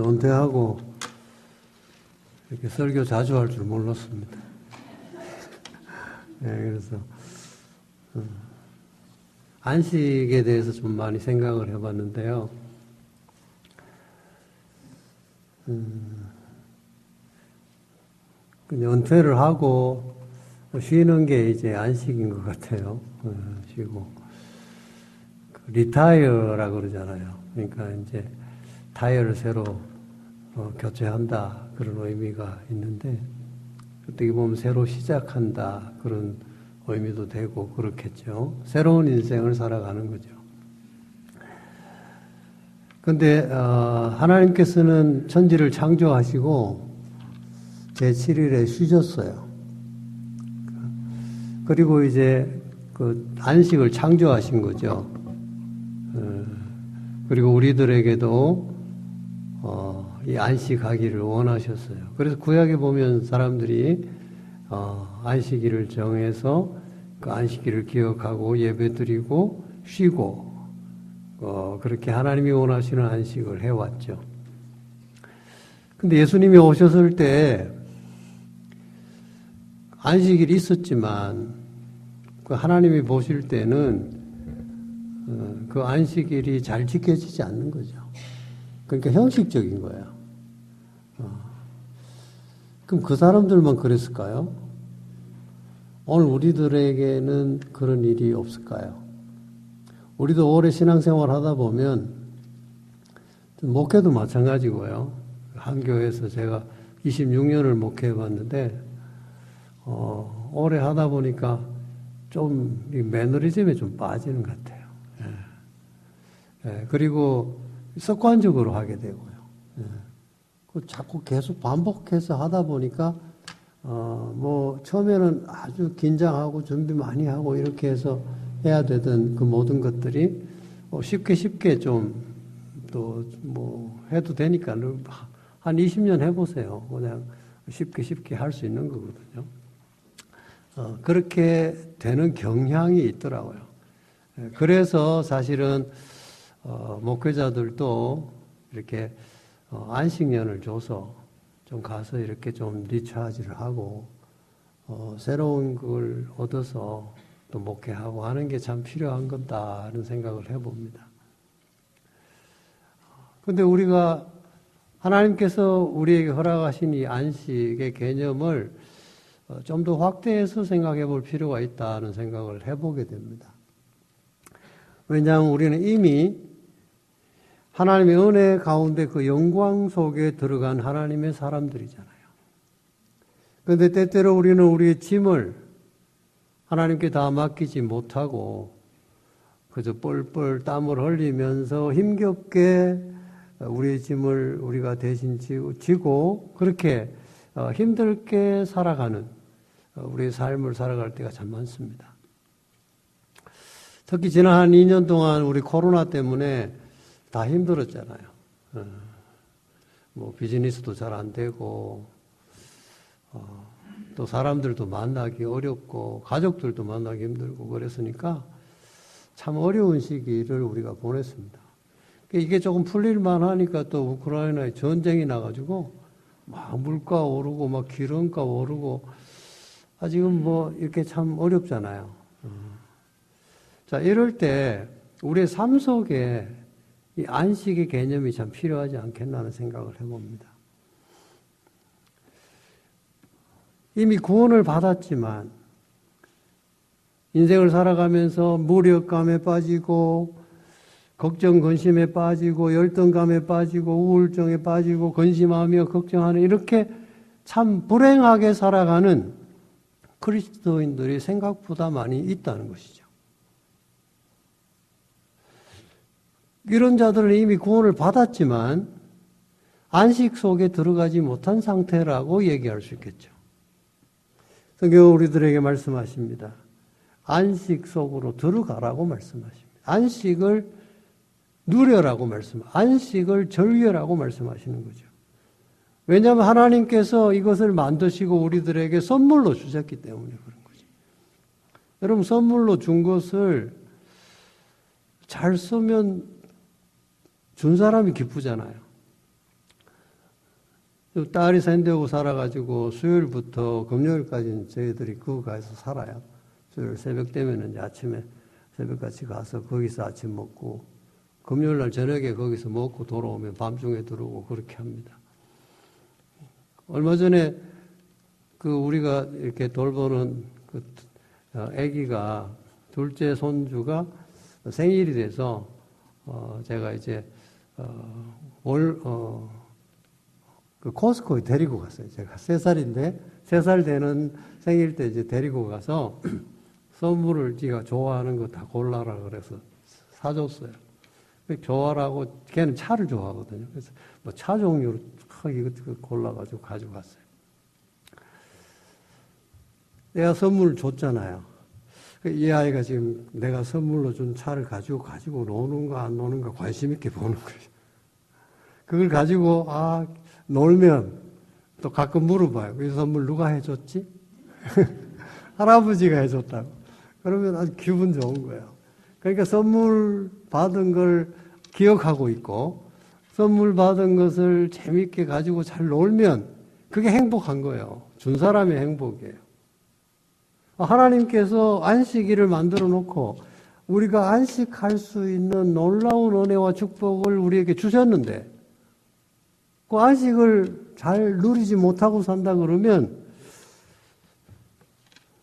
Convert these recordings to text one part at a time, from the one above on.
은퇴하고 이렇게 설교 자주 할 줄 몰랐습니다. 네, 그래서 안식에 대해서 좀 많이 생각을 해봤는데요. 그냥 은퇴를 하고 쉬는 게 이제 안식인 것 같아요. 쉬고 리타이어라고 그러잖아요. 그러니까 이제 타이어를 새로 교체한다 그런 의미가 있는데 어떻게 보면 새로 시작한다 그런 의미도 되고 그렇겠죠. 새로운 인생을 살아가는 거죠. 근데 하나님께서는 천지를 창조하시고 제7일에 쉬셨어요. 그리고 이제 그 안식을 창조하신 거죠. 그리고 우리들에게도 이 안식하기를 원하셨어요. 그래서 구약에 보면 사람들이 안식일을 정해서 그 안식일을 기억하고 예배드리고 쉬고 그렇게 하나님이 원하시는 안식을 해왔죠. 근데 예수님이 오셨을 때 안식일이 있었지만 그 하나님이 보실 때는 그 안식일이 잘 지켜지지 않는 거죠. 그러니까 형식적인 거예요. 그럼 그 사람들만 그랬을까요? 오늘 우리들에게는 그런 일이 없을까요? 우리도 오래 신앙생활 하다 보면 목회도 마찬가지고요. 한 교회에서 제가 26년을 목회해 봤는데 오래 하다 보니까 좀 매너리즘에 좀 빠지는 것 같아요. 그리고 습관적으로 하게 되고요. 자꾸 계속 반복해서 하다 보니까 처음에는 아주 긴장하고 준비 많이 하고 이렇게 해서 해야 되던 그 모든 것들이 쉽게 좀 또 해도 되니까 한 20년 해보세요. 그냥 쉽게 할 수 있는 거거든요. 그렇게 되는 경향이 있더라고요. 그래서 사실은 목회자들도 이렇게 안식년을 줘서 좀 가서 이렇게 좀 리차지를 하고 새로운 걸 얻어서 또 목회하고 하는 게 참 필요한 거다 하는 생각을 해봅니다. 근데 우리가 하나님께서 우리에게 허락하신 이 안식의 개념을 좀 더 확대해서 생각해 볼 필요가 있다는 생각을 해보게 됩니다. 왜냐하면 우리는 이미 하나님의 은혜 가운데 그 영광 속에 들어간 하나님의 사람들이잖아요. 그런데 때때로 우리는 우리의 짐을 하나님께 다 맡기지 못하고 그저 뻘뻘 땀을 흘리면서 힘겹게 우리의 짐을 우리가 대신 지고 그렇게 힘들게 살아가는 우리의 삶을 살아갈 때가 참 많습니다. 특히 지난 한 2년 동안 우리 코로나 때문에 다 힘들었잖아요. 비즈니스도 잘 안 되고, 또 사람들도 만나기 어렵고, 가족들도 만나기 힘들고, 그랬으니까 참 어려운 시기를 우리가 보냈습니다. 이게 조금 풀릴만 하니까 또 우크라이나에 전쟁이 나가지고, 막 물가 오르고, 막 기름가 오르고, 지금 이렇게 참 어렵잖아요. 자, 이럴 때 우리의 삶 속에 이 안식의 개념이 참 필요하지 않겠나는 생각을 해봅니다. 이미 구원을 받았지만 인생을 살아가면서 무력감에 빠지고 걱정, 근심에 빠지고 열등감에 빠지고 우울증에 빠지고 근심하며 걱정하는 이렇게 참 불행하게 살아가는 그리스도인들이 생각보다 많이 있다는 것이죠. 이런 자들은 이미 구원을 받았지만 안식 속에 들어가지 못한 상태라고 얘기할 수 있겠죠. 성경은 우리들에게 말씀하십니다. 안식 속으로 들어가라고 말씀하십니다. 안식을 누려라고 안식을 즐겨라고 말씀하시는 거죠. 왜냐하면 하나님께서 이것을 만드시고 우리들에게 선물로 주셨기 때문에 그런 거죠. 여러분, 선물로 준 것을 잘 쓰면 준 사람이 기쁘잖아요. 딸이 샌디에고 살아가지고 수요일부터 금요일까지는 저희들이 그 가서 살아요. 수요일 새벽 되면은 이제 아침에 새벽같이 가서 거기서 아침 먹고 금요일 날 저녁에 거기서 먹고 돌아오면 밤중에 들어오고 그렇게 합니다. 얼마 전에 그 우리가 이렇게 돌보는 그 아기가 둘째 손주가 생일이 돼서 제가 이제 그 코스코에 데리고 갔어요. 제가 3살인데 3살 되는 생일 때 이제 데리고 가서 선물을 지가 좋아하는 거 다 골라라 그래서 사줬어요. 좋아라고 걔는 차를 좋아하거든요. 그래서 뭐 차 종류로 이것저것 골라가지고 가지고 갔어요. 내가 선물을 줬잖아요. 이 아이가 지금 내가 선물로 준 차를 가지고 노는가 안 노는가 관심 있게 보는 거예요. 그걸 가지고 놀면 또 가끔 물어봐요. 이 선물 누가 해줬지? 할아버지가 해줬다고. 그러면 아주 기분 좋은 거예요. 그러니까 선물 받은 걸 기억하고 있고 선물 받은 것을 재밌게 가지고 잘 놀면 그게 행복한 거예요. 준 사람의 행복이에요. 하나님께서 안식일을 만들어 놓고 우리가 안식할 수 있는 놀라운 은혜와 축복을 우리에게 주셨는데 그 안식을 잘 누리지 못하고 산다 그러면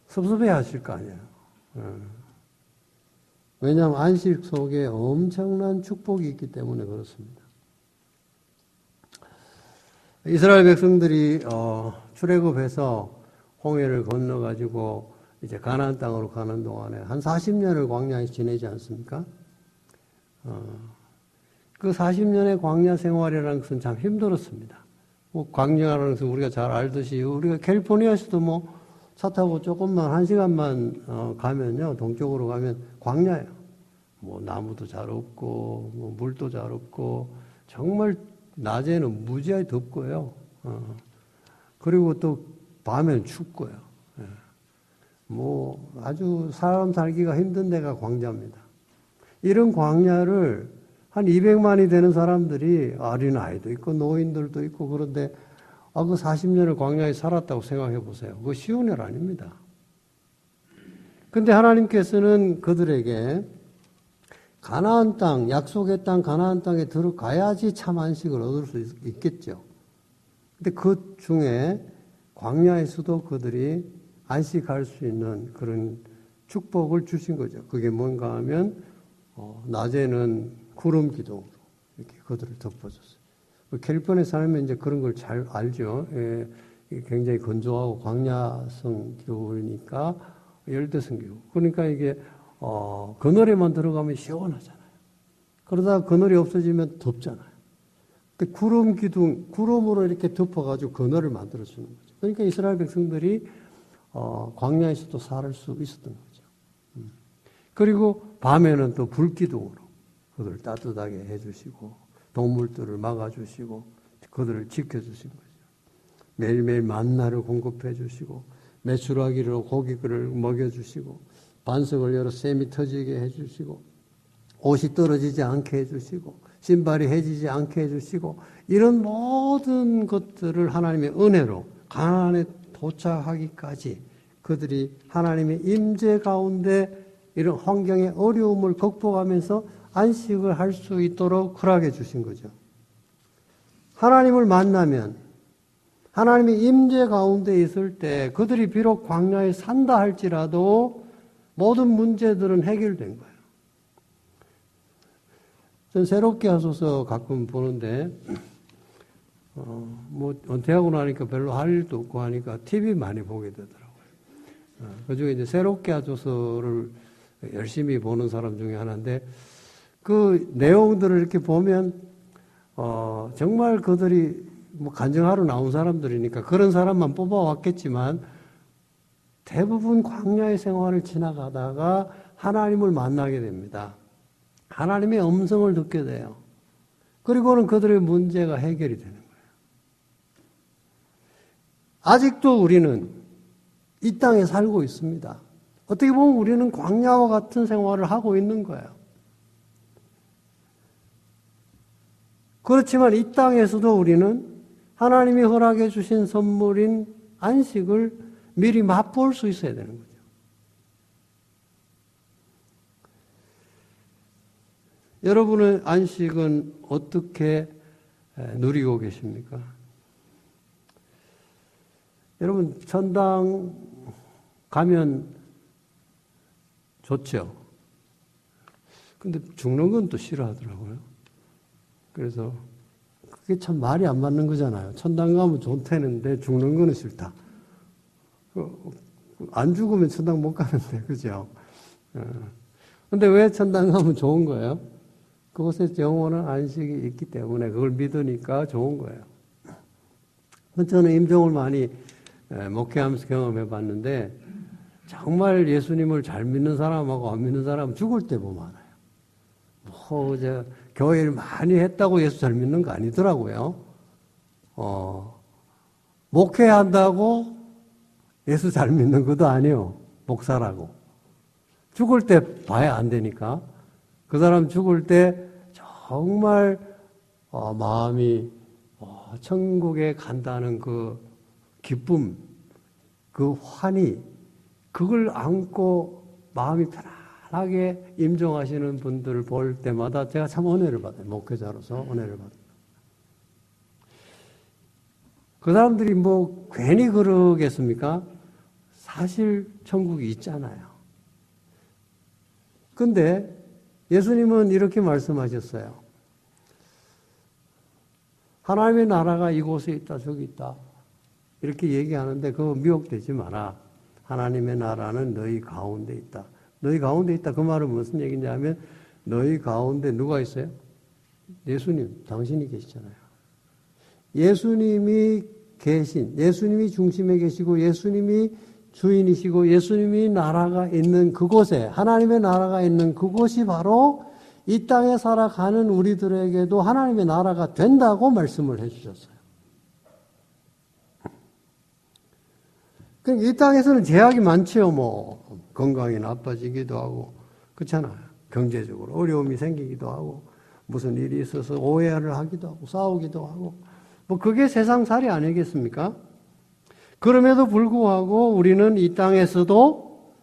섭섭해 하실 거 아니에요. 왜냐하면 안식 속에 엄청난 축복이 있기 때문에 그렇습니다. 이스라엘 백성들이 출애굽해서 홍해를 건너가지고 이제 가나안 땅으로 가는 동안에 한 40년을 광야에서 지내지 않습니까? 그 40년의 광야 생활이라는 것은 참 힘들었습니다. 뭐 광야라는 것은 우리가 잘 알듯이 우리가 캘리포니아에서도 뭐 차 타고 조금만 1시간만 가면요 동쪽으로 가면 광야예요. 뭐 나무도 잘 없고 뭐 물도 잘 없고 정말 낮에는 무지하게 덥고요. 그리고 또 밤에는 춥고요. 뭐 아주 사람 살기가 힘든 데가 광야입니다. 이런 광야를 한 200만이 되는 사람들이 어린아이도 있고 노인들도 있고 그런데 그 40년을 광야에 살았다고 생각해 보세요. 그거 쉬운 일 아닙니다. 근데 하나님께서는 그들에게 가나안 땅, 약속의 땅 가나안 땅에 들어가야지 참 안식을 얻을 수 있겠죠. 근데 그 중에 광야에서도 그들이 안식할 수 있는 그런 축복을 주신 거죠. 그게 뭔가 하면 낮에는 구름 기둥으로 이렇게 그들을 덮어줬어요. 캘리포니아 살면 이제 그런 걸 잘 알죠. 굉장히 건조하고 광야성 기후니까 열대성 기후. 그러니까 이게 그늘에만 들어가면 시원하잖아요. 그러다가 그늘이 없어지면 덥잖아요. 근데 구름 기둥, 구름으로 이렇게 덮어가지고 그늘을 만들어주는 거죠. 그러니까 이스라엘 백성들이 광야에서도 살 수 있었던 거죠. 그리고 밤에는 또 불기둥으로 그들을 따뜻하게 해주시고 동물들을 막아주시고 그들을 지켜주신 거죠. 매일매일 만나를 공급해 주시고 메추라기로 고기를 먹여주시고 반석을 열어 샘이 터지게 해주시고 옷이 떨어지지 않게 해주시고 신발이 해지지 않게 해주시고 이런 모든 것들을 하나님의 은혜로 가나안에 도착하기까지 그들이 하나님의 임재 가운데 이런 환경의 어려움을 극복하면서 안식을 할 수 있도록 허락해 주신 거죠. 하나님을 만나면 하나님의 임재 가운데 있을 때 그들이 비록 광야에 산다 할지라도 모든 문제들은 해결된 거예요. 전 새롭게 하소서 가끔 보는데 뭐 은퇴하고 나니까 별로 할 일도 없고 하니까 TV 많이 보게 되더라고요. 그중에 이제 새롭게 하소서를 열심히 보는 사람 중에 하나인데 그 내용들을 이렇게 보면 정말 그들이 뭐 간증하러 나온 사람들이니까 그런 사람만 뽑아왔겠지만 대부분 광야의 생활을 지나가다가 하나님을 만나게 됩니다. 하나님의 음성을 듣게 돼요. 그리고는 그들의 문제가 해결이 되는 거예요. 아직도 우리는 이 땅에 살고 있습니다. 어떻게 보면 우리는 광야와 같은 생활을 하고 있는 거예요. 그렇지만 이 땅에서도 우리는 하나님이 허락해 주신 선물인 안식을 미리 맛볼 수 있어야 되는 거죠. 여러분의 안식은 어떻게 누리고 계십니까? 여러분, 천당 가면 좋죠. 근데 죽는 건 또 싫어하더라고요. 그래서 그게 참 말이 안 맞는 거잖아요. 천당 가면 좋다는데 죽는 거는 싫다. 안 죽으면 천당 못 가는데, 그죠? 근데 왜 천당 가면 좋은 거예요? 그곳에 영원한 안식이 있기 때문에 그걸 믿으니까 좋은 거예요. 저는 임종을 많이 목회하면서 경험해 봤는데 정말 예수님을 잘 믿는 사람하고 안 믿는 사람은 죽을 때 보면 알아요. 교회를 많이 했다고 예수 잘 믿는 거 아니더라고요. 목회한다고 예수 잘 믿는 것도 아니에요. 목사라고. 죽을 때 봐야 안 되니까. 그 사람 죽을 때 정말 마음이 천국에 간다는 그 기쁨, 그 환희, 그걸 안고 마음이 편안하게 임종하시는 분들을 볼 때마다 제가 참 은혜를 받아요. 목회자로서 은혜를 받아요. 그 사람들이 뭐 괜히 그러겠습니까? 사실 천국이 있잖아요. 근데 예수님은 이렇게 말씀하셨어요. 하나님의 나라가 이곳에 있다, 저기 있다. 이렇게 얘기하는데 그거 미혹되지 마라. 하나님의 나라는 너희 가운데 있다. 너희 가운데 있다. 그 말은 무슨 얘기냐면 너희 가운데 누가 있어요? 예수님, 당신이 계시잖아요. 예수님이 예수님이 중심에 계시고 예수님이 주인이시고 예수님이 나라가 있는 그곳에, 하나님의 나라가 있는 그곳이 바로 이 땅에 살아가는 우리들에게도 하나님의 나라가 된다고 말씀을 해주셨어요. 이 땅에서는 제약이 많지요. 뭐 건강이 나빠지기도 하고 그렇잖아요. 경제적으로 어려움이 생기기도 하고 무슨 일이 있어서 오해를 하기도 하고 싸우기도 하고 뭐 그게 세상살이 아니겠습니까? 그럼에도 불구하고 우리는 이 땅에서도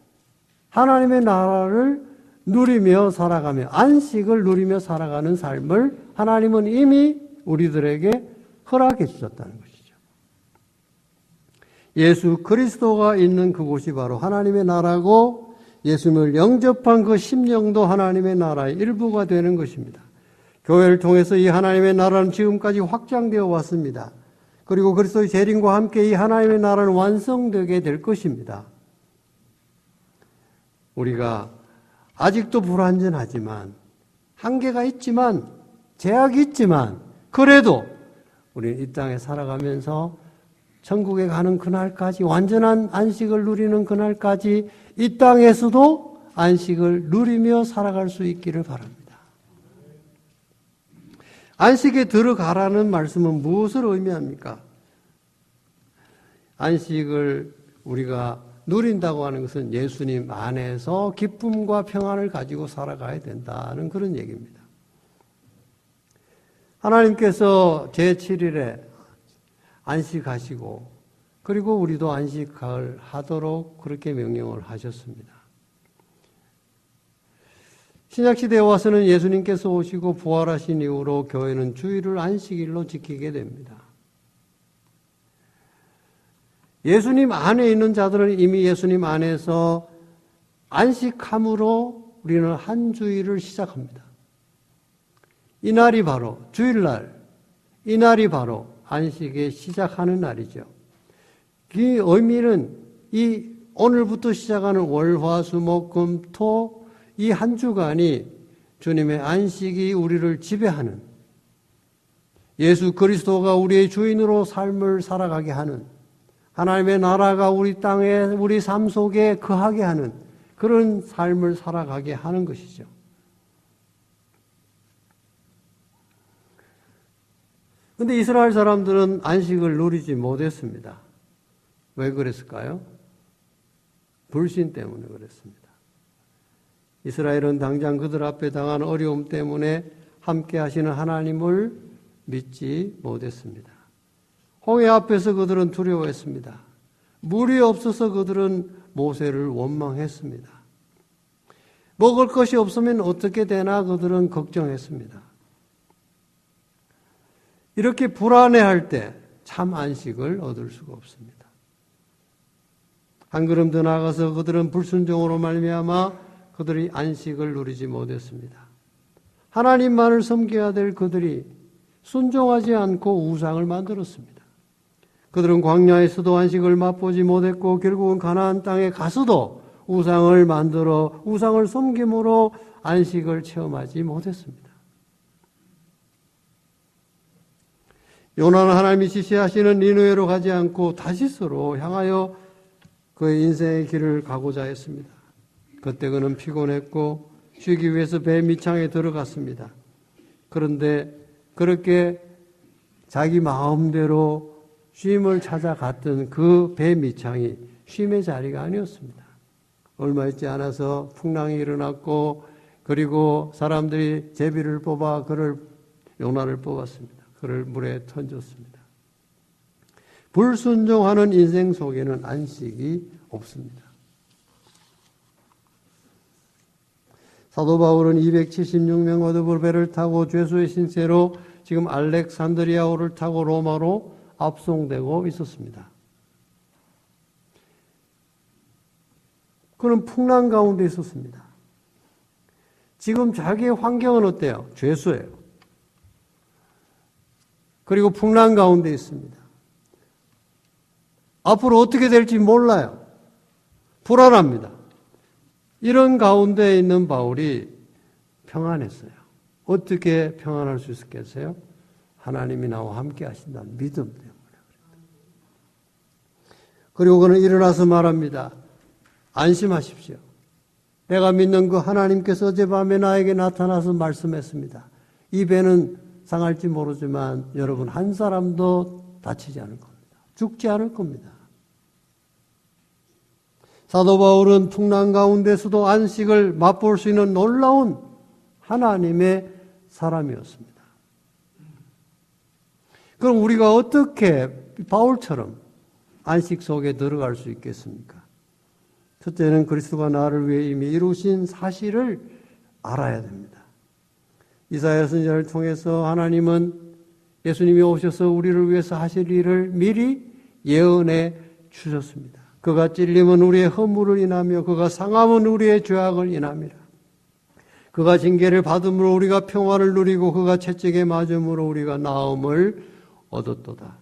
하나님의 나라를 누리며 살아가며 안식을 누리며 살아가는 삶을 하나님은 이미 우리들에게 허락해 주셨다는 것이죠. 예수 그리스도가 있는 그곳이 바로 하나님의 나라고 예수님을 영접한 그 심령도 하나님의 나라의 일부가 되는 것입니다. 교회를 통해서 이 하나님의 나라는 지금까지 확장되어 왔습니다. 그리고 그리스도의 재림과 함께 이 하나님의 나라는 완성되게 될 것입니다. 우리가 아직도 불완전하지만 한계가 있지만 제약이 있지만 그래도 우리는 이 땅에 살아가면서 천국에 가는 그날까지 완전한 안식을 누리는 그날까지 이 땅에서도 안식을 누리며 살아갈 수 있기를 바랍니다. 안식에 들어가라는 말씀은 무엇을 의미합니까? 안식을 우리가 누린다고 하는 것은 예수님 안에서 기쁨과 평안을 가지고 살아가야 된다는 그런 얘기입니다. 하나님께서 제7일에 안식하시고 그리고 우리도 안식을 하도록 그렇게 명령을 하셨습니다. 신약시대에 와서는 예수님께서 오시고 부활하신 이후로 교회는 주일을 안식일로 지키게 됩니다. 예수님 안에 있는 자들은 이미 예수님 안에서 안식함으로 우리는 한 주일을 시작합니다. 이날이 바로 주일날, 이날이 바로 안식의 시작하는 날이죠. 그 의미는 이 오늘부터 시작하는 월, 화, 수, 목, 금, 토 이 한 주간이 주님의 안식이 우리를 지배하는 예수 그리스도가 우리의 주인으로 삶을 살아가게 하는 하나님의 나라가 우리 땅에 우리 삶 속에 거하게 하는 그런 삶을 살아가게 하는 것이죠. 그런데 이스라엘 사람들은 안식을 누리지 못했습니다. 왜 그랬을까요? 불신 때문에 그랬습니다. 이스라엘은 당장 그들 앞에 당한 어려움 때문에 함께 하시는 하나님을 믿지 못했습니다. 홍해 앞에서 그들은 두려워했습니다. 물이 없어서 그들은 모세를 원망했습니다. 먹을 것이 없으면 어떻게 되나 그들은 걱정했습니다. 이렇게 불안해할 때 참 안식을 얻을 수가 없습니다. 한 걸음 더 나아가서 그들은 불순종으로 말미암아 그들이 안식을 누리지 못했습니다. 하나님만을 섬겨야 될 그들이 순종하지 않고 우상을 만들었습니다. 그들은 광야에서도 안식을 맛보지 못했고 결국은 가나안 땅에 가서도 우상을 만들어 우상을 섬김으로 안식을 체험하지 못했습니다. 요나는 하나님이 지시하시는 니느웨로 가지 않고 다시스로 향하여 그의 인생의 길을 가고자 했습니다. 그때 그는 피곤했고 쉬기 위해서 배 밑창에 들어갔습니다. 그런데 그렇게 자기 마음대로 쉼을 찾아갔던 그 배 밑창이 쉼의 자리가 아니었습니다. 얼마 있지 않아서 풍랑이 일어났고 그리고 사람들이 제비를 뽑아 요나를 뽑았습니다. 그를 물에 던졌습니다. 불순종하는 인생 속에는 안식이 없습니다. 사도 바울은 276명 어드불 배를 타고 죄수의 신세로 지금 알렉산드리아호를 타고 로마로 압송되고 있었습니다. 그는 풍랑 가운데 있었습니다. 지금 자기의 환경은 어때요? 죄수예요. 그리고 풍랑 가운데 있습니다. 앞으로 어떻게 될지 몰라요. 불안합니다. 이런 가운데 있는 바울이 평안했어요. 어떻게 평안할 수 있었겠어요? 하나님이 나와 함께 하신다는 믿음 때문에. 그리고 그는 일어나서 말합니다. 안심하십시오. 내가 믿는 그 하나님께서 어젯밤에 나에게 나타나서 말씀했습니다. 이 배는 상할지 모르지만 여러분 한 사람도 다치지 않을 겁니다. 죽지 않을 겁니다. 사도 바울은 풍랑 가운데서도 안식을 맛볼 수 있는 놀라운 하나님의 사람이었습니다. 그럼 우리가 어떻게 바울처럼 안식 속에 들어갈 수 있겠습니까? 첫째는 그리스도가 나를 위해 이미 이루신 사실을 알아야 됩니다. 이사야 선지자를 통해서 하나님은 예수님이 오셔서 우리를 위해서 하실 일을 미리 예언해 주셨습니다. 그가 찔림은 우리의 허물을 인하며 그가 상함은 우리의 죄악을 인함이라. 그가 징계를 받음으로 우리가 평화를 누리고 그가 채찍에 맞음으로 우리가 나음을 얻었도다.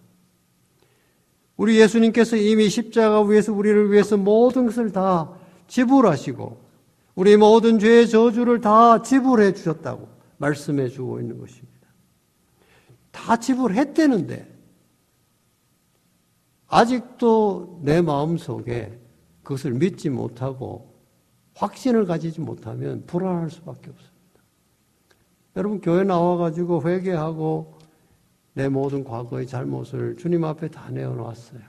우리 예수님께서 이미 십자가 위에서 우리를 위해서 모든 것을 다 지불하시고 우리 모든 죄의 저주를 다 지불해 주셨다고 말씀해 주고 있는 것입니다. 다 지불했다는데 아직도 내 마음속에 그것을 믿지 못하고 확신을 가지지 못하면 불안할 수밖에 없습니다. 여러분 교회 나와가지고 회개하고 내 모든 과거의 잘못을 주님 앞에 다 내어놓았어요.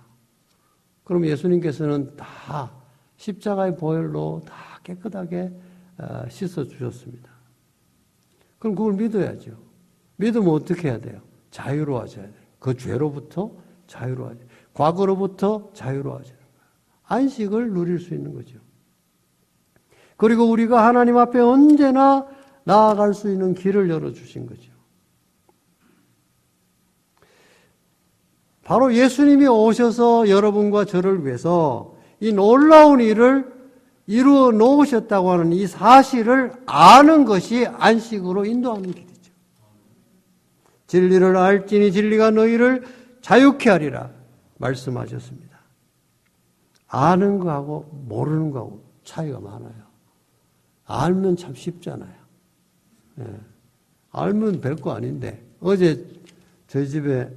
그럼 예수님께서는 다 십자가의 보혈로 다 깨끗하게 씻어주셨습니다. 그럼 그걸 믿어야죠. 믿으면 어떻게 해야 돼요? 자유로워져야 돼요. 그 죄로부터 자유로워져야 돼요. 과거로부터 자유로워지는 거예요. 안식을 누릴 수 있는 거죠. 그리고 우리가 하나님 앞에 언제나 나아갈 수 있는 길을 열어주신 거죠. 바로 예수님이 오셔서 여러분과 저를 위해서 이 놀라운 일을 이루어 놓으셨다고 하는 이 사실을 아는 것이 안식으로 인도하는 길이죠. 진리를 알지니 진리가 너희를 자유케 하리라 말씀하셨습니다. 아는 거하고 모르는 거하고 차이가 많아요. 알면 참 쉽잖아요. 예. 알면 별거 아닌데 어제 저희 집에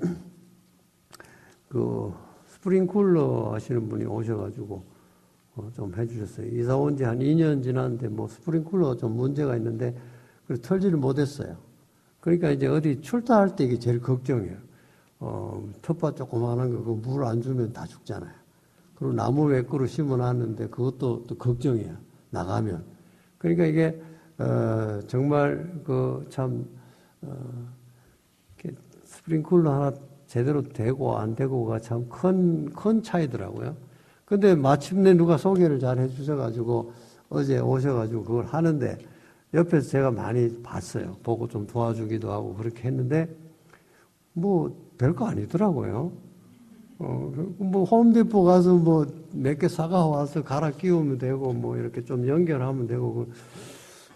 그 스프링쿨러 하시는 분이 오셔가지고 좀 해주셨어요. 이사 온 지 한 2년 지났는데 뭐 스프링쿨러 좀 문제가 있는데 그래서 털지를 못했어요. 그러니까 이제 어디 출타할 때 이게 제일 걱정이에요. 텃밭 조그만한 거 물 안 주면 다 죽잖아요. 그리고 나무 외꾸로 심어놨는데 그것도 또 걱정이에요. 나가면. 그러니까 이게 정말 그 참 스프링쿨러 하나 제대로 되고 안 되고가 참 큰 차이더라고요. 근데 마침내 누가 소개를 잘 해주셔가지고 어제 오셔가지고 그걸 하는데 옆에서 제가 많이 봤어요. 보고 좀 도와주기도 하고 그렇게 했는데 뭐 별거 아니더라고요. 뭐 홈디포 가서 뭐 몇 개 사가 와서 갈아 끼우면 되고 뭐 이렇게 좀 연결하면 되고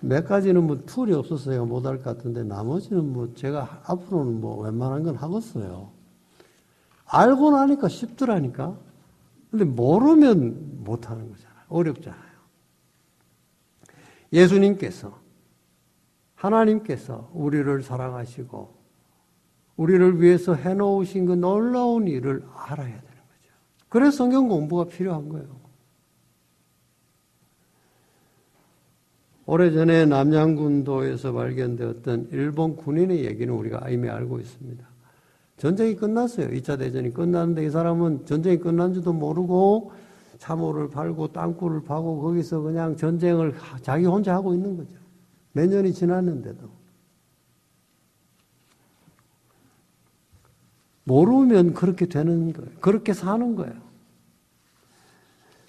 몇 가지는 뭐 툴이 없었어요. 못할 것 같은데 나머지는 뭐 제가 앞으로는 뭐 웬만한 건 하겠어요. 알고 나니까 쉽더라니까. 근데 모르면 못하는 거잖아요. 어렵잖아요. 예수님께서, 하나님께서 우리를 사랑하시고 우리를 위해서 해놓으신 그 놀라운 일을 알아야 되는 거죠. 그래서 성경 공부가 필요한 거예요. 오래전에 남양군도에서 발견되었던 일본 군인의 얘기는 우리가 이미 알고 있습니다. 전쟁이 끝났어요. 2차 대전이 끝났는데 이 사람은 전쟁이 끝난 줄도 모르고 참호를 팔고 땅굴을 파고 거기서 그냥 전쟁을 자기 혼자 하고 있는 거죠. 몇 년이 지났는데도. 모르면 그렇게 되는 거예요. 그렇게 사는 거예요.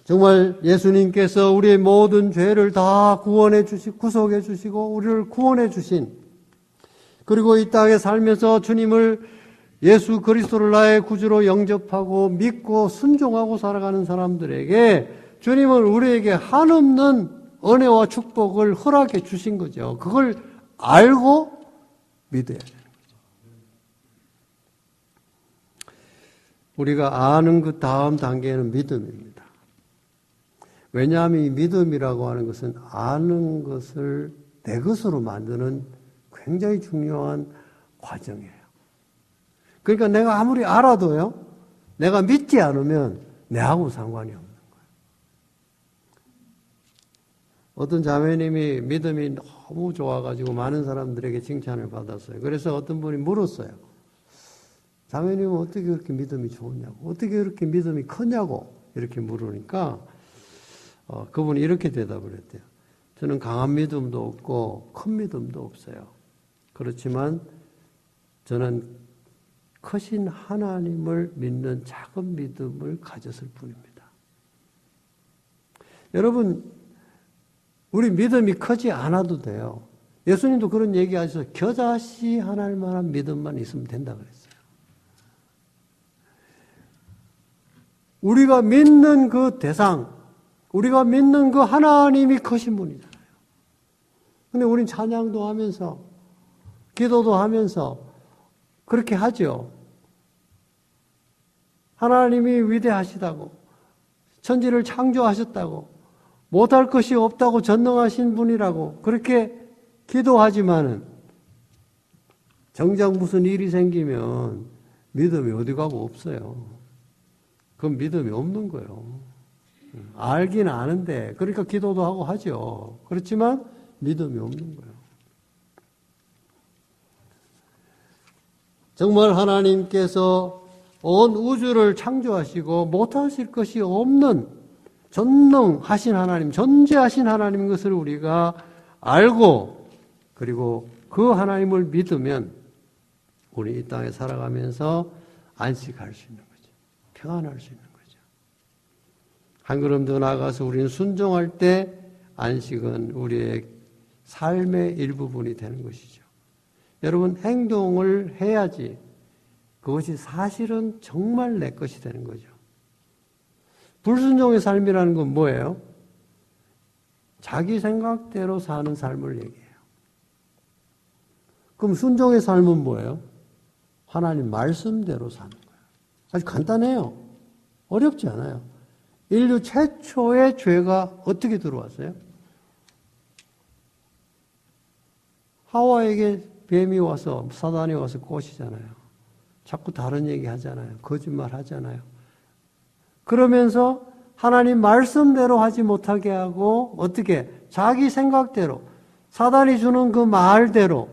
정말 예수님께서 우리의 모든 죄를 다 구원해 주시고 구속해 주시고 우리를 구원해 주신, 그리고 이 땅에 살면서 주님을 예수 그리스도를 나의 구주로 영접하고 믿고 순종하고 살아가는 사람들에게 주님은 우리에게 한없는 은혜와 축복을 허락해 주신 거죠. 그걸 알고 믿어야 되는 거죠. 우리가 아는 그 다음 단계는 믿음입니다. 왜냐하면 이 믿음이라고 하는 것은 아는 것을 내 것으로 만드는 굉장히 중요한 과정이에요. 그러니까 내가 아무리 알아도요, 내가 믿지 않으면 내하고 상관이 없는 거예요. 어떤 자매님이 믿음이 너무 좋아가지고 많은 사람들에게 칭찬을 받았어요. 그래서 어떤 분이 물었어요. 자매님은 어떻게 그렇게 믿음이 좋으냐고, 어떻게 그렇게 믿음이 크냐고 이렇게 물으니까 그분이 이렇게 대답을 했대요. 저는 강한 믿음도 없고 큰 믿음도 없어요. 그렇지만 저는 크신 하나님을 믿는 작은 믿음을 가졌을 뿐입니다. 여러분, 우리 믿음이 크지 않아도 돼요. 예수님도 그런 얘기 하셔서 겨자씨 하나일 만한 믿음만 있으면 된다 그랬어요. 우리가 믿는 그 대상, 우리가 믿는 그 하나님이 크신 분이잖아요. 근데 우린 찬양도 하면서 기도도 하면서 그렇게 하죠. 하나님이 위대하시다고, 천지를 창조하셨다고, 못할 것이 없다고 전능하신 분이라고 그렇게 기도하지만은 정작 무슨 일이 생기면 믿음이 어디 가고 없어요. 그건 믿음이 없는 거예요. 알긴 아는데, 그러니까 기도도 하고 하죠. 그렇지만 믿음이 없는 거예요. 정말 하나님께서 온 우주를 창조하시고 못하실 것이 없는 전능하신 하나님, 존재하신 하나님인 것을 우리가 알고, 그리고 그 하나님을 믿으면 우리 이 땅에 살아가면서 안식할 수 있는 거죠. 평안할 수 있는 거죠. 한 걸음 더 나아가서 우리는 순종할 때 안식은 우리의 삶의 일부분이 되는 것이죠. 여러분, 행동을 해야지 그것이 사실은 정말 내 것이 되는 거죠. 불순종의 삶이라는 건 뭐예요? 자기 생각대로 사는 삶을 얘기해요. 그럼 순종의 삶은 뭐예요? 하나님 말씀대로 사는 거예요. 아주 간단해요. 어렵지 않아요. 인류 최초의 죄가 어떻게 들어왔어요? 하와에게 뱀이 와서, 사단이 와서 꼬시잖아요. 자꾸 다른 얘기 하잖아요. 거짓말 하잖아요. 그러면서 하나님 말씀대로 하지 못하게 하고 어떻게 자기 생각대로 사단이 주는 그 말대로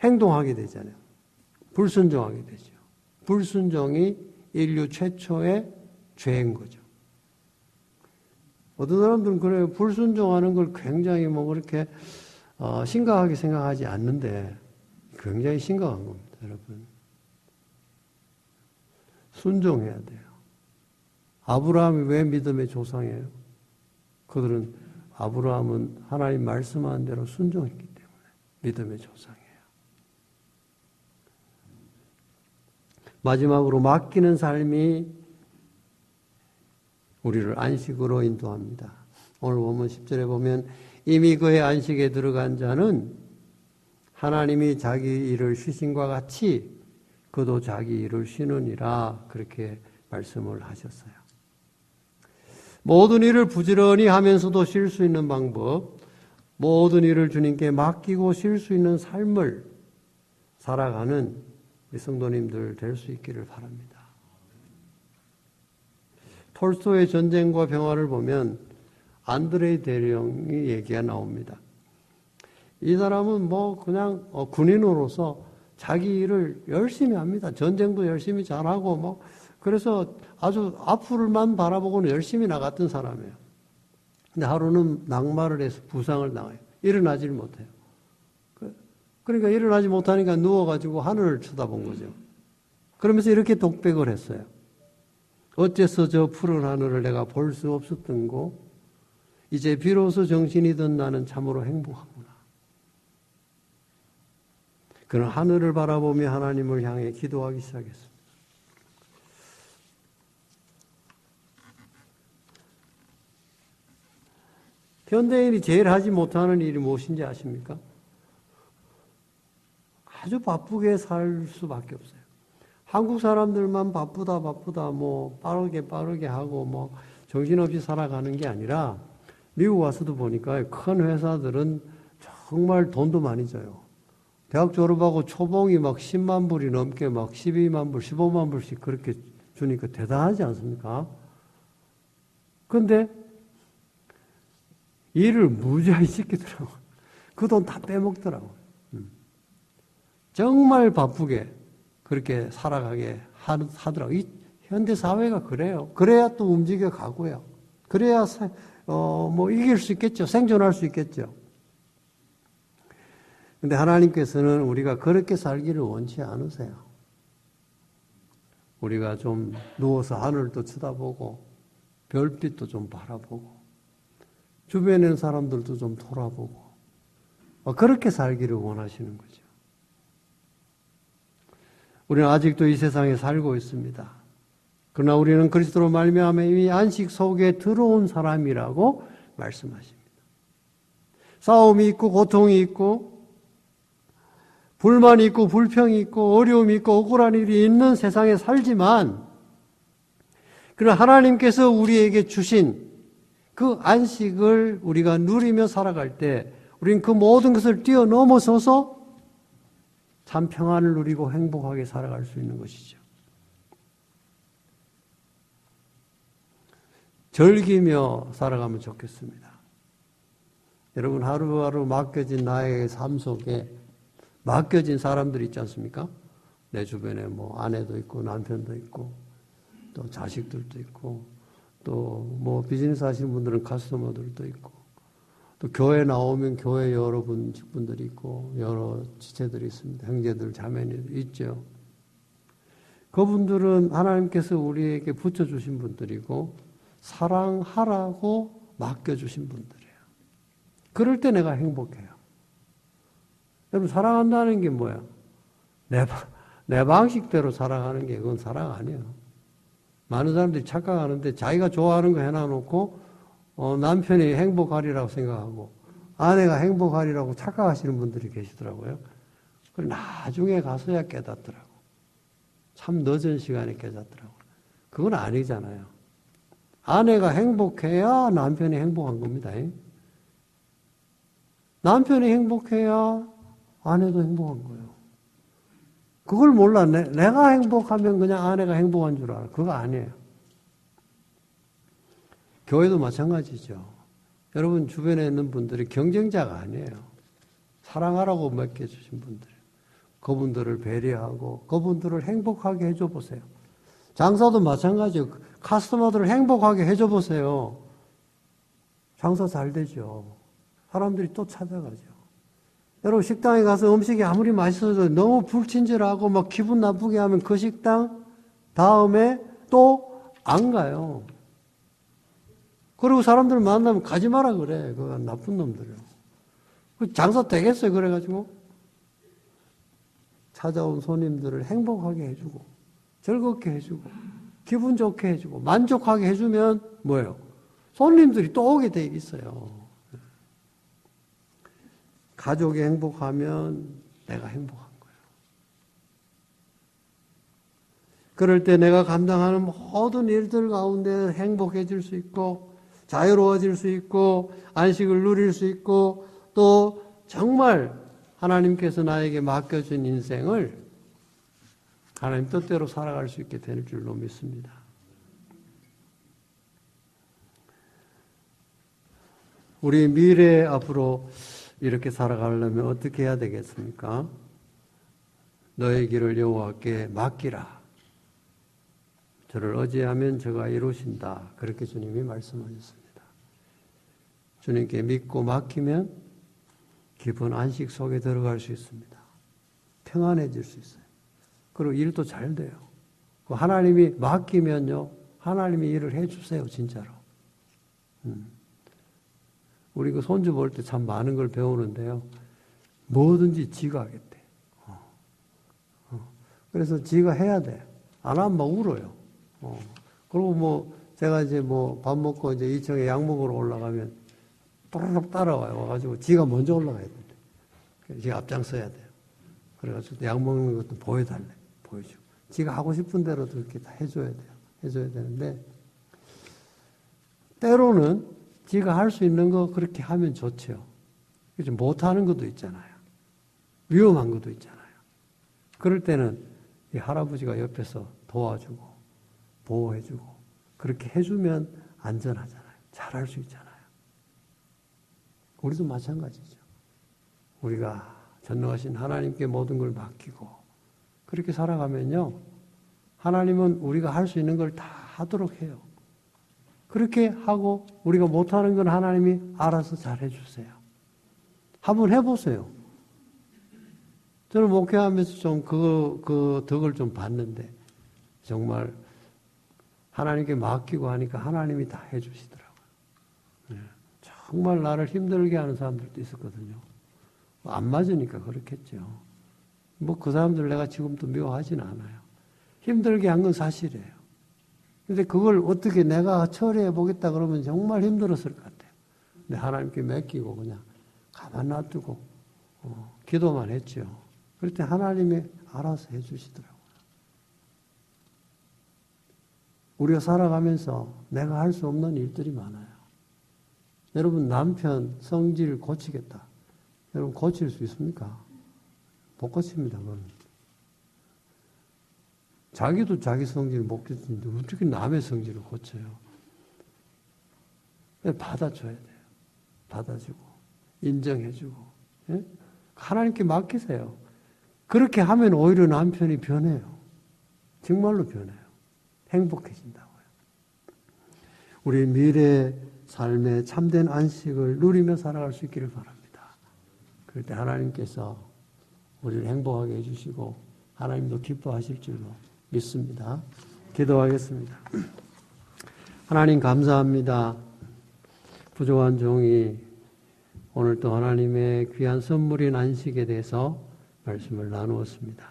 행동하게 되잖아요. 불순종하게 되죠. 불순종이 인류 최초의 죄인 거죠. 어떤 사람들은 그래요. 불순종하는 걸 굉장히 뭐 그렇게 심각하게 생각하지 않는데 굉장히 심각한 겁니다, 여러분. 순종해야 돼요. 아브라함이 왜 믿음의 조상이에요? 아브라함은 하나님 말씀한 대로 순종했기 때문에 믿음의 조상이에요. 마지막으로 맡기는 삶이 우리를 안식으로 인도합니다. 오늘 보면 10절에 보면 이미 그의 안식에 들어간 자는 하나님이 자기 일을 쉬신과 같이 그도 자기 일을 쉬느니라 그렇게 말씀을 하셨어요. 모든 일을 부지런히 하면서도 쉴 수 있는 방법, 모든 일을 주님께 맡기고 쉴 수 있는 삶을 살아가는 우리 성도님들 될 수 있기를 바랍니다. 톨스토이의 전쟁과 평화를 보면 안드레이 대령의 얘기가 나옵니다. 이 사람은 그냥 군인으로서 자기 일을 열심히 합니다. 전쟁도 열심히 잘하고 그래서 아주 앞으로만 바라보고는 열심히 나갔던 사람이에요. 근데 하루는 낙마를 해서 부상을 당해요. 일어나지를 못해요. 그러니까 일어나지 못하니까 누워가지고 하늘을 쳐다본 거죠. 그러면서 이렇게 독백을 했어요. 어째서 저 푸른 하늘을 내가 볼 수 없었던고? 이제 비로소 정신이 든 나는 참으로 행복하구나. 그는 하늘을 바라보며 하나님을 향해 기도하기 시작했습니다. 현대인이 제일 하지 못하는 일이 무엇인지 아십니까? 아주 바쁘게 살 수밖에 없어요. 한국 사람들만 바쁘다 빠르게 하고 정신없이 살아가는 게 아니라 미국 와서도 보니까 큰 회사들은 정말 돈도 많이 줘요. 대학 졸업하고 초봉이 10만 불이 넘게 12만 불, 15만 불씩 그렇게 주니까 대단하지 않습니까? 근데 일을 무지하게 시키더라고요. 그 돈 다 빼먹더라고요. 정말 바쁘게 그렇게 살아가게 하더라고요. 이 현대 사회가 그래요. 그래야 또 움직여 가고요. 그래야 이길 수 있겠죠. 생존할 수 있겠죠. 근데 하나님께서는 우리가 그렇게 살기를 원치 않으세요. 우리가 좀 누워서 하늘도 쳐다보고 별빛도 좀 바라보고 주변에 있는 사람들도 좀 돌아보고 그렇게 살기를 원하시는 거죠. 우리는 아직도 이 세상에 살고 있습니다. 그러나 우리는 그리스도로 말미암아 이미 안식 속에 들어온 사람이라고 말씀하십니다. 싸움이 있고 고통이 있고 불만이 있고 불평이 있고 어려움이 있고 억울한 일이 있는 세상에 살지만 그러나 하나님께서 우리에게 주신 그 안식을 우리가 누리며 살아갈 때 우리는 그 모든 것을 뛰어넘어서서 참 평안을 누리고 행복하게 살아갈 수 있는 것이죠. 즐기며 살아가면 좋겠습니다. 여러분 하루하루 맡겨진 나의 삶 속에 맡겨진 사람들이 있지 않습니까? 내 주변에 아내도 있고 남편도 있고 또 자식들도 있고 또 비즈니스 하시는 분들은 카스터머들도 있고 또 교회 나오면 교회 여러 분들이 있고 여러 지체들이 있습니다. 형제들 자매들 있죠. 그분들은 하나님께서 우리에게 붙여주신 분들이고 사랑하라고 맡겨주신 분들이에요. 그럴 때 내가 행복해요. 여러분 사랑한다는 게 뭐야? 내 방식대로 살아가는 게 그건 사랑 아니에요. 많은 사람들이 착각하는데 자기가 좋아하는 거 해놔놓고 남편이 행복하리라고 생각하고 아내가 행복하리라고 착각하시는 분들이 계시더라고요. 그리고 나중에 가서야 깨닫더라고. 참 늦은 시간에 깨닫더라고. 그건 아니잖아요. 아내가 행복해야 남편이 행복한 겁니다. 남편이 행복해야 아내도 행복한 거예요. 그걸 몰라. 내가 행복하면 그냥 아내가 행복한 줄 알아. 그거 아니에요. 교회도 마찬가지죠. 여러분 주변에 있는 분들이 경쟁자가 아니에요. 사랑하라고 맡겨주신 분들. 그분들을 배려하고 그분들을 행복하게 해줘 보세요. 장사도 마찬가지예요. 카스터머들을 행복하게 해줘 보세요. 장사 잘 되죠. 사람들이 또 찾아가죠. 여러분 식당에 가서 음식이 아무리 맛있어도 너무 불친절하고 기분 나쁘게 하면 그 식당 다음에 또 안 가요. 그리고 사람들 만나면 가지 마라 그래. 그거 나쁜 놈들이요. 장사 되겠어요. 그래가지고 찾아온 손님들을 행복하게 해주고 즐겁게 해주고 기분 좋게 해주고 만족하게 해주면 뭐예요? 손님들이 또 오게 돼 있어요. 가족이 행복하면 내가 행복한 거예요. 그럴 때 내가 감당하는 모든 일들 가운데 행복해질 수 있고 자유로워질 수 있고 안식을 누릴 수 있고 또 정말 하나님께서 나에게 맡겨준 인생을 하나님 뜻대로 살아갈 수 있게 될 줄로 믿습니다. 우리 미래 앞으로 이렇게 살아가려면 어떻게 해야 되겠습니까? 너의 길을 여호와께 맡기라. 저를 의지하면 저가 이루신다. 그렇게 주님이 말씀하셨습니다. 주님께 믿고 맡기면 깊은 안식 속에 들어갈 수 있습니다. 평안해질 수 있어요. 그리고 일도 잘 돼요. 하나님이 맡기면요, 하나님이 일을 해주세요, 진짜로. 우리 그 손주 볼 때 참 많은 걸 배우는데요. 뭐든지 지가 하겠대. 그래서 지가 해야 돼. 안 하면 막 울어요. 그리고 뭐, 제가 이제 뭐 밥 먹고 이제 2층에 약 먹으러 올라가면 또르륵 따라와요. 와가지고 지가 먼저 올라가야 돼. 지가 앞장서야 돼요. 그래가지고 약 먹는 것도 보여달래. 보여주고. 지가 하고 싶은 대로도 이렇게 다 해줘야 돼요. 해줘야 되는데, 때로는 지가 할 수 있는 거 그렇게 하면 좋죠. 못하는 것도 있잖아요. 위험한 것도 있잖아요. 그럴 때는 이 할아버지가 옆에서 도와주고, 보호해주고, 그렇게 해주면 안전하잖아요. 잘할 수 있잖아요. 우리도 마찬가지죠. 우리가 전능하신 하나님께 모든 걸 맡기고, 그렇게 살아가면요, 하나님은 우리가 할 수 있는 걸 다 하도록 해요. 그렇게 하고 우리가 못하는 건 하나님이 알아서 잘 해주세요. 한번 해보세요. 저는 목회하면서 좀 그 덕을 좀 봤는데 정말 하나님께 맡기고 하니까 하나님이 다 해주시더라고요. 정말 나를 힘들게 하는 사람들도 있었거든요. 안 맞으니까 그렇겠죠. 뭐 그 사람들 내가 지금도 미워하지는 않아요. 힘들게 한 건 사실이에요. 근데 그걸 어떻게 내가 처리해 보겠다 그러면 정말 힘들었을 것 같아요. 근데 하나님께 맡기고 그냥 가만 놔두고 기도만 했죠. 그럴 때 하나님이 알아서 해주시더라고요. 우리가 살아가면서 내가 할 수 없는 일들이 많아요. 여러분 남편 성질 고치겠다. 여러분 고칠 수 있습니까? 못 고칩니다. 그건. 자기도 자기 성질을 못 고치는데 어떻게 남의 성질을 고쳐요? 받아줘야 돼요. 받아주고 인정해주고 예? 하나님께 맡기세요. 그렇게 하면 오히려 남편이 변해요. 정말로 변해요. 행복해진다고요. 우리 미래 삶의 참된 안식을 누리며 살아갈 수 있기를 바랍니다. 그럴 때 하나님께서 우리를 행복하게 해주시고 하나님도 기뻐하실 줄로 믿습니다. 기도하겠습니다. 하나님 감사합니다. 부족한 종이 오늘 또 하나님의 귀한 선물인 안식에 대해서 말씀을 나누었습니다.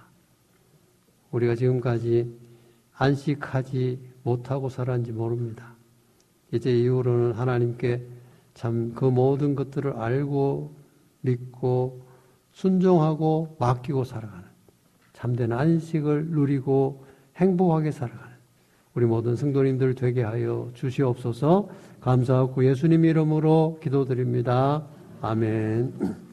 우리가 지금까지 안식하지 못하고 살았는지 모릅니다. 이제 이후로는 하나님께 참 그 모든 것들을 알고 믿고 순종하고 맡기고 살아가는 참된 안식을 누리고 행복하게 살아가는 우리 모든 성도님들 되게 하여 주시옵소서. 감사하고 예수님 이름으로 기도드립니다. 아멘.